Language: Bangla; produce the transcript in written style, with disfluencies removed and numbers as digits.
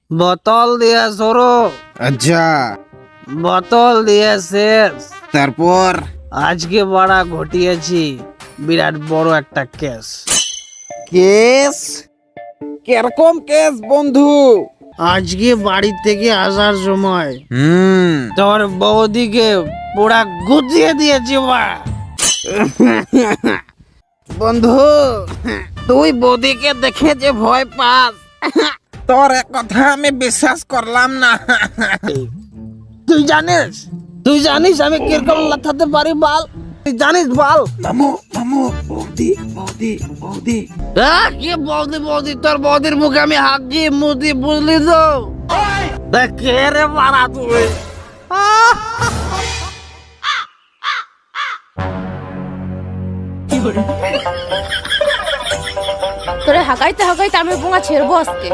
বোতল দিয়ে সরো। আচ্ছা, বোতল দিয়ে শেষ। তারপর? আজকে বড়া ঘটিয়েছি বিরাট বড় একটা কেস। কেস? কিরকম কেস বন্ধু? আজকে বাড়ি থেকে আসার সময় হুম। তোর বৌদিকে পুরা গুছিয়ে দিয়েছি বা। বন্ধু, তুই বৌদিকে দেখে যে ভয় পাস, তোর এক কথা আমি বিশ্বাস করলাম না। তুই জানিস আমি কিরকম লাথাতে পারি বাল? তুই জানিস বাল? মামু মামু, বৌদি বৌদি বৌদি। কি বৌদি বৌদি? তোর বৌদির মুখে আমি হাত দিয়ে মুদি, বুঝলি তো? দেখ কে রে মারা তুই? তোরে হাগাইতে হাগাইতে আমি বোঙা ছেড়বো আজকে।